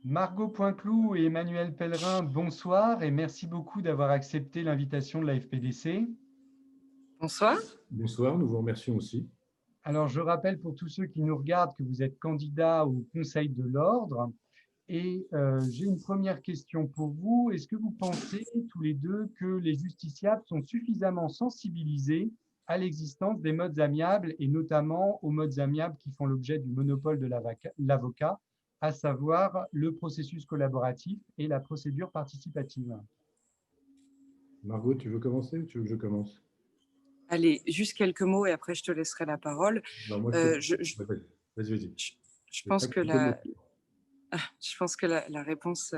Margot Poinclou et Emmanuel Pellerin, bonsoir et merci beaucoup d'avoir accepté l'invitation de la FPDC. Bonsoir. Bonsoir, nous vous remercions aussi. Alors, je rappelle pour tous ceux qui nous regardent que vous êtes candidat au Conseil de l'Ordre et j'ai une première question pour vous. Est-ce que vous pensez tous les deux que les justiciables sont suffisamment sensibilisés à l'existence des modes amiables et notamment aux modes amiables qui font l'objet du monopole de l'avocat, à savoir le processus collaboratif et la procédure participative? Margot, tu veux commencer ou tu veux que je commence? Allez, juste quelques mots et après je te laisserai la parole. Alors moi, Euh, je, je- ouais, vas-y. je- je Je vais pense pas que couper mon- la réponse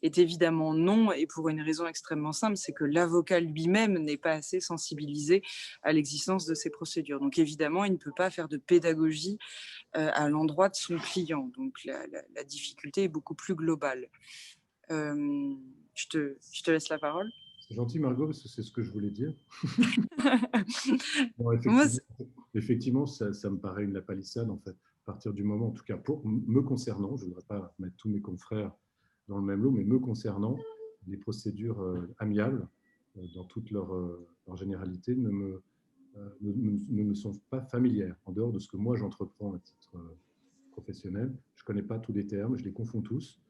est évidemment non, et pour une raison extrêmement simple, c'est que l'avocat lui-même n'est pas assez sensibilisé à l'existence de ces procédures. Donc évidemment, il ne peut pas faire de pédagogie à l'endroit de son client. Donc la difficulté est beaucoup plus globale. Je te laisse la parole. C'est gentil, Margot, parce que c'est ce que je voulais dire. Non, Moi, effectivement, ça me paraît une lapalissade, en fait. À partir du moment, en tout cas, pour me concernant, je ne voudrais pas mettre tous mes confrères dans le même lot, mais me concernant, les procédures amiables, dans toute leur généralité, ne me sont pas familières, en dehors de ce que moi j'entreprends à titre professionnel. Je ne connais pas tous les termes, je les confonds tous.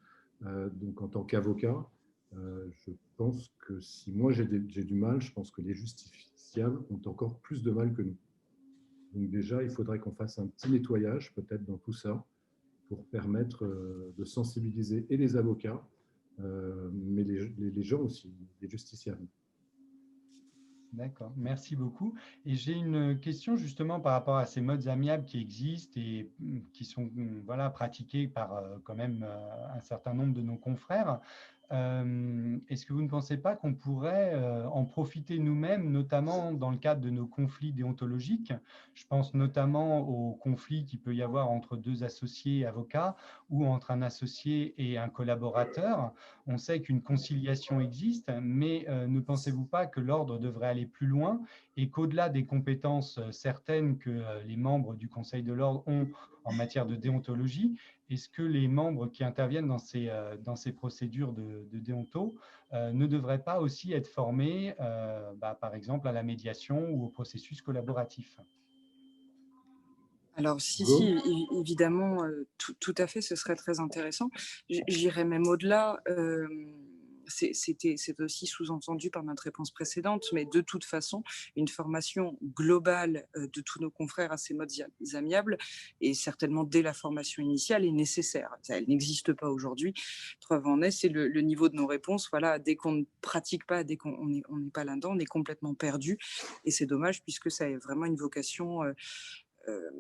Donc, en tant qu'avocat, je pense que si moi j'ai du mal, je pense que les justiciables ont encore plus de mal que nous. Donc déjà, il faudrait qu'on fasse un petit nettoyage peut-être dans tout ça pour permettre de sensibiliser et les avocats, mais les gens aussi, les justiciables. D'accord, merci beaucoup. Et j'ai une question justement par rapport à ces modes amiables qui existent et qui sont voilà, pratiqués par quand même un certain nombre de nos confrères. Est-ce que vous ne pensez pas qu'on pourrait en profiter nous-mêmes, notamment dans le cadre de nos conflits déontologiques? Je pense notamment aux conflits qu'il peut y avoir entre deux associés avocats ou entre un associé et un collaborateur. On sait qu'une conciliation existe, mais ne pensez-vous pas que l'ordre devrait aller plus loin et qu'au-delà des compétences certaines que les membres du Conseil de l'ordre ont en matière de déontologie, est-ce que les membres qui interviennent dans ces procédures de déonto ne devraient pas aussi être formés, par exemple, à la médiation ou au processus collaboratif? Alors, si, Margot. évidemment, tout à fait, ce serait très intéressant. J'irais même au-delà. C'est aussi sous-entendu par notre réponse précédente, mais de toute façon, une formation globale de tous nos confrères à ces modes amiables, et certainement dès la formation initiale, est nécessaire. Elle n'existe pas aujourd'hui. Preuve en est, c'est le niveau de nos réponses. Voilà, dès qu'on ne pratique pas, dès qu'on n'est pas là-dedans, on est complètement perdu. Et c'est dommage puisque ça a vraiment une vocation euh,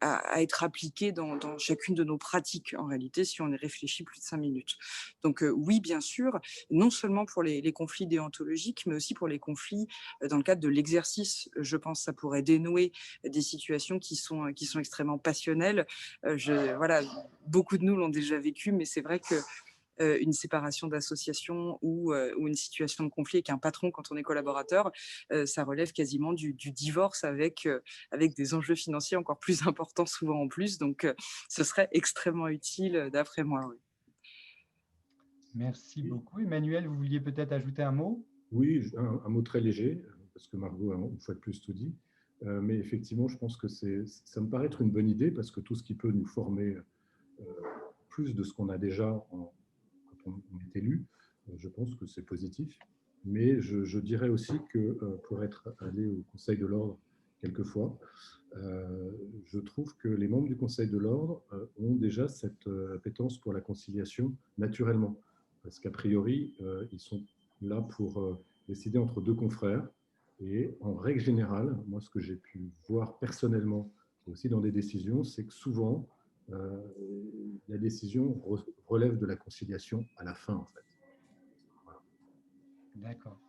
à être appliqué dans chacune de nos pratiques, en réalité, si on y réfléchit plus de 5 minutes. Donc oui, bien sûr, non seulement pour les conflits déontologiques, mais aussi pour les conflits dans le cadre de l'exercice. Je pense que ça pourrait dénouer des situations qui sont extrêmement passionnelles. Voilà, beaucoup de nous l'ont déjà vécu, mais c'est vrai que une séparation d'association ou une situation de conflit avec un patron quand on est collaborateur, ça relève quasiment du divorce avec des enjeux financiers encore plus importants souvent en plus. Donc, ce serait extrêmement utile d'après moi. Oui. Merci beaucoup. Emmanuel, vous vouliez peut-être ajouter un mot? Oui, un mot très léger, parce que Margot a une fois de plus tout dit. Mais effectivement, je pense que ça me paraît être une bonne idée parce que tout ce qui peut nous former plus de ce qu'on a déjà quand on est élu, je pense que c'est positif. Mais je dirais aussi que pour être allé au Conseil de l'Ordre quelquefois, je trouve que les membres du Conseil de l'Ordre ont déjà cette appétence pour la conciliation naturellement. Parce qu'a priori, ils sont là pour décider entre deux confrères. Et en règle générale, moi, ce que j'ai pu voir personnellement, et aussi dans des décisions, c'est que souvent, la décision relève de la conciliation à la fin, en fait. Voilà. D'accord.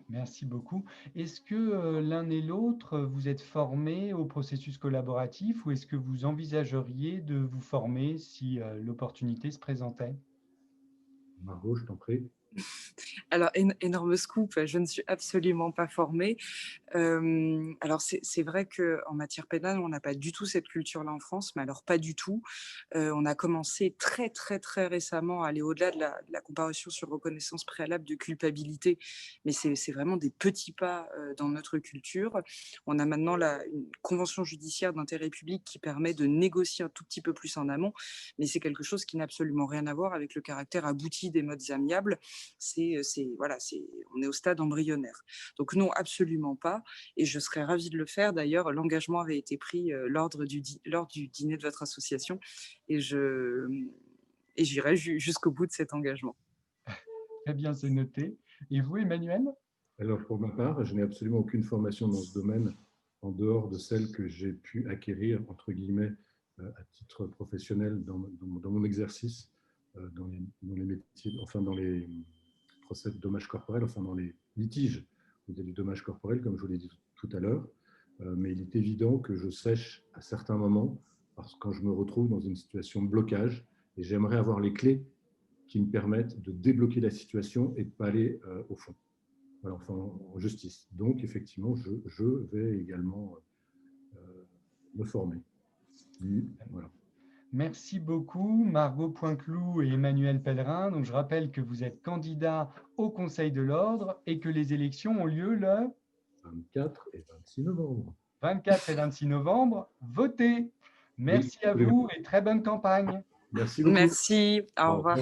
Merci beaucoup. Est-ce que l'un et l'autre, vous êtes formés au processus collaboratif ou est-ce que vous envisageriez de vous former si l'opportunité se présentait? Margot, je t'en prie. Alors, énorme scoop, je ne suis absolument pas formée. Alors, c'est vrai qu'en matière pénale, on n'a pas du tout cette culture-là en France, mais alors pas du tout. On a commencé très, très, très récemment à aller au-delà de la comparution sur reconnaissance préalable de culpabilité, mais c'est vraiment des petits pas dans notre culture. On a maintenant une convention judiciaire d'intérêt public qui permet de négocier un tout petit peu plus en amont, mais c'est quelque chose qui n'a absolument rien à voir avec le caractère abouti des modes amiables. Voilà, on est au stade embryonnaire. Donc non, absolument pas. Et je serais ravie de le faire. D'ailleurs, l'engagement avait été pris lors du dîner de votre association, et j'irai jusqu'au bout de cet engagement. Très bien, c'est noté. Et vous, Emmanuel? Alors, pour ma part, je n'ai absolument aucune formation dans ce domaine en dehors de celle que j'ai pu acquérir, entre guillemets, à titre professionnel dans mon exercice, dans les métiers, enfin dans les procès de dommages corporels, enfin dans les litiges où il y a du dommage corporel, comme je vous l'ai dit tout à l'heure. Mais il est évident que je sèche à certains moments parce que quand je me retrouve dans une situation de blocage, et j'aimerais avoir les clés qui me permettent de débloquer la situation et de ne pas aller au fond. Voilà, enfin, en justice. Donc, effectivement, je vais également me former. Voilà. Merci beaucoup, Margot Poinclou et Emmanuel Pellerin. Donc, je rappelle que vous êtes candidats au Conseil de l'Ordre et que les élections ont lieu le 24 et 26 novembre. 24 et 26 novembre. Votez. Merci à vous et très bonne campagne. Merci beaucoup. Merci, au revoir.